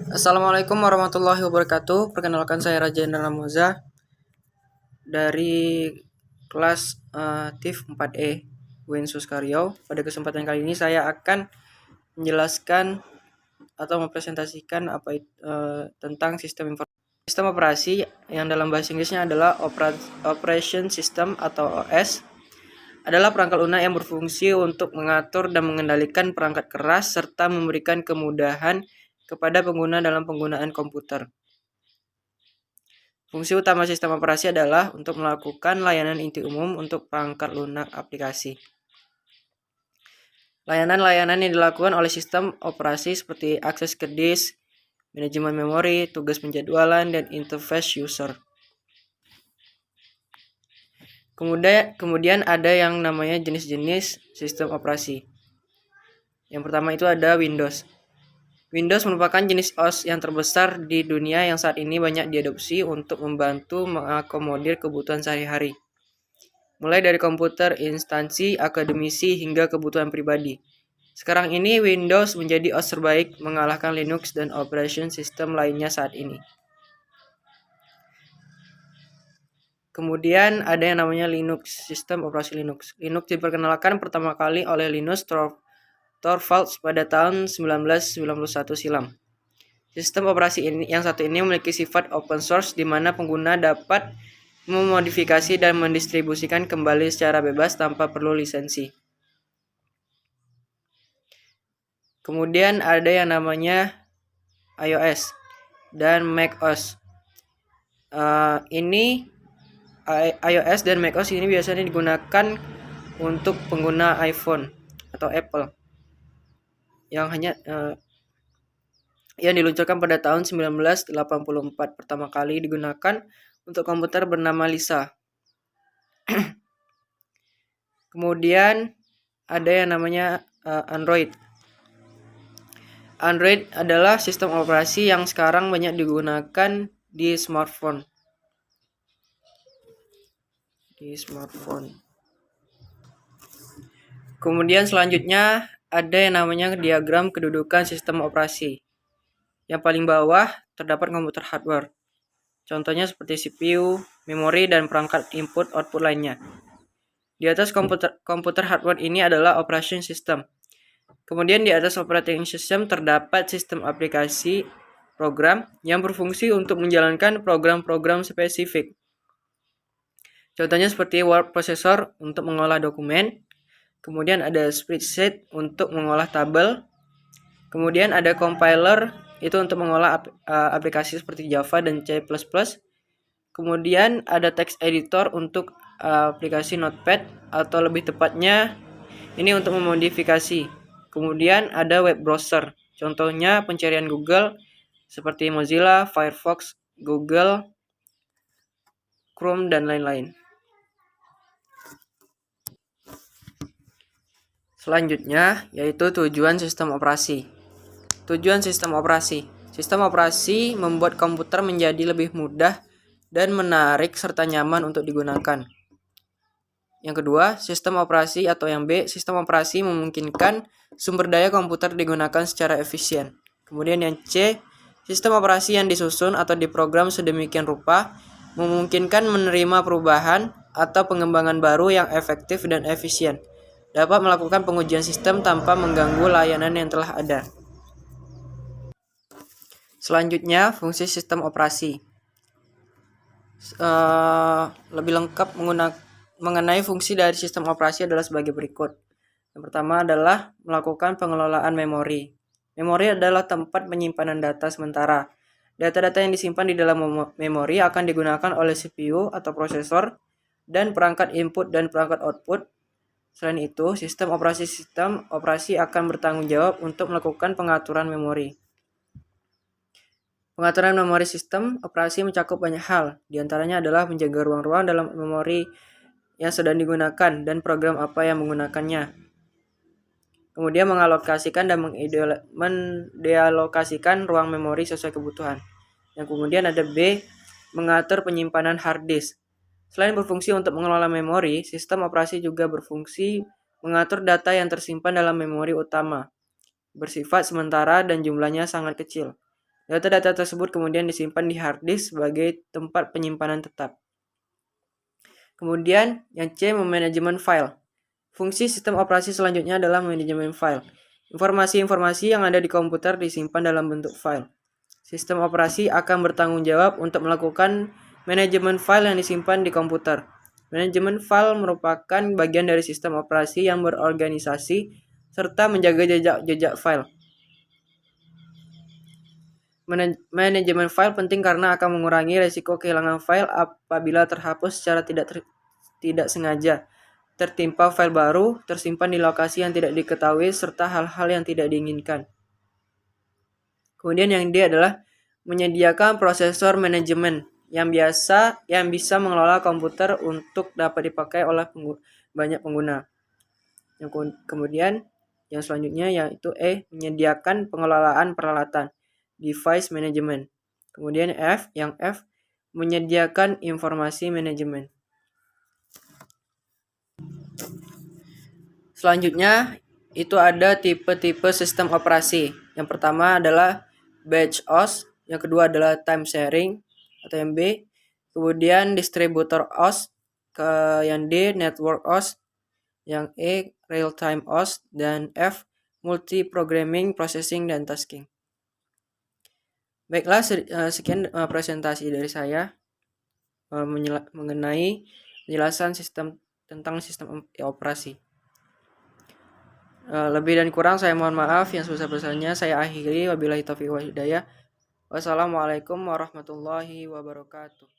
Assalamualaikum warahmatullahi wabarakatuh. Perkenalkan saya Raja Indra Moza dari kelas TIF 4E UIN Suskaryau. Pada kesempatan kali ini saya akan menjelaskan atau mempresentasikan tentang sistem informasi. Sistem operasi yang dalam bahasa Inggrisnya adalah Operation System atau OS adalah perangkat lunak yang berfungsi untuk mengatur dan mengendalikan perangkat keras serta memberikan kemudahan kepada pengguna dalam penggunaan komputer. Fungsi utama sistem operasi adalah untuk melakukan layanan inti umum untuk perangkat lunak aplikasi. Layanan-layanan yang dilakukan oleh sistem operasi seperti akses ke disk, manajemen memori, tugas penjadwalan, dan interface user. Kemudian ada yang namanya jenis-jenis sistem operasi. Yang pertama itu ada Windows. Windows merupakan jenis OS yang terbesar di dunia yang saat ini banyak diadopsi untuk membantu mengakomodir kebutuhan sehari-hari. Mulai dari komputer, instansi, akademisi, hingga kebutuhan pribadi. Sekarang ini Windows menjadi OS terbaik mengalahkan Linux dan operation system lainnya saat ini. Kemudian ada yang namanya Linux, sistem operasi Linux. Linux diperkenalkan pertama kali oleh Linus Torvalds pada tahun 1991 silam. Sistem operasi yang satu ini memiliki sifat open source di mana pengguna dapat memodifikasi dan mendistribusikan kembali secara bebas tanpa perlu lisensi. Kemudian ada yang namanya iOS dan macOS. iOS dan macOS ini biasanya digunakan untuk pengguna iPhone atau Apple yang diluncurkan pada tahun 1984, pertama kali digunakan untuk komputer bernama Lisa. Kemudian ada yang namanya Android. Android adalah sistem operasi yang sekarang banyak digunakan di smartphone. Kemudian selanjutnya ada yang namanya diagram kedudukan sistem operasi. Yang paling bawah terdapat komputer hardware. Contohnya seperti CPU, memori, dan perangkat input-output lainnya. Di atas komputer hardware ini adalah operation system. Kemudian di atas operating system terdapat sistem aplikasi program yang berfungsi untuk menjalankan program-program spesifik. Contohnya seperti word processor untuk mengolah dokumen. Kemudian ada spreadsheet untuk mengolah tabel. Kemudian ada compiler itu untuk mengolah aplikasi seperti Java dan C++. Kemudian ada text editor untuk aplikasi Notepad atau lebih tepatnya ini untuk memodifikasi. Kemudian ada web browser. Contohnya pencarian Google seperti Mozilla, Firefox, Google, Chrome, dan lain-lain. Selanjutnya yaitu tujuan sistem operasi. Tujuan sistem operasi. Sistem operasi membuat komputer menjadi lebih mudah dan menarik serta nyaman untuk digunakan. Yang kedua, sistem operasi atau yang B, sistem operasi memungkinkan sumber daya komputer digunakan secara efisien. Kemudian yang C, sistem operasi yang disusun atau diprogram sedemikian rupa memungkinkan menerima perubahan atau pengembangan baru yang efektif dan efisien. Dapat melakukan pengujian sistem tanpa mengganggu layanan yang telah ada. Selanjutnya, fungsi sistem operasi. Lebih lengkap mengenai fungsi dari sistem operasi adalah sebagai berikut. Yang pertama adalah melakukan pengelolaan memori. Memori adalah tempat penyimpanan data sementara. Data-data yang disimpan di dalam memori akan digunakan oleh CPU atau prosesor dan perangkat input dan perangkat output. Selain itu, sistem operasi akan bertanggung jawab untuk melakukan pengaturan memori. Pengaturan memori sistem operasi mencakup banyak hal, diantaranya adalah menjaga ruang-ruang dalam memori yang sedang digunakan dan program apa yang menggunakannya. Kemudian mengalokasikan dan mendealokasikan ruang memori sesuai kebutuhan. Yang kemudian ada B, mengatur penyimpanan hard disk. Selain berfungsi untuk mengelola memori, sistem operasi juga berfungsi mengatur data yang tersimpan dalam memori utama, bersifat sementara dan jumlahnya sangat kecil. Data-data tersebut kemudian disimpan di hard disk sebagai tempat penyimpanan tetap. Kemudian yang C, manajemen file. Fungsi sistem operasi selanjutnya adalah manajemen file. Informasi-informasi yang ada di komputer disimpan dalam bentuk file. Sistem operasi akan bertanggung jawab untuk melakukan manajemen file yang disimpan di komputer. Manajemen file merupakan bagian dari sistem operasi yang berorganisasi serta menjaga jejak file. Manajemen file penting karena akan mengurangi risiko kehilangan file apabila terhapus secara tidak sengaja, tertimpa file baru, tersimpan di lokasi yang tidak diketahui, serta hal-hal yang tidak diinginkan. Kemudian yang D adalah menyediakan prosesor manajemen yang bisa mengelola komputer untuk dapat dipakai oleh banyak pengguna. Kemudian yang selanjutnya yaitu E, menyediakan pengelolaan peralatan, device management. Kemudian yang F, menyediakan informasi manajemen. Selanjutnya itu ada tipe-tipe sistem operasi. Yang pertama adalah batch OS, yang kedua adalah time sharing atau yang B, kemudian distributor OS, yang D network OS, yang E real time OS, dan F multi programming, processing, dan tasking. Baiklah, sekian presentasi dari saya mengenai penjelasan tentang sistem operasi. Lebih dan kurang saya mohon maaf, yang sebesar-besarnya saya akhiri. Wabillahi taufiq wal hidayah. Wassalamualaikum warahmatullahi wabarakatuh.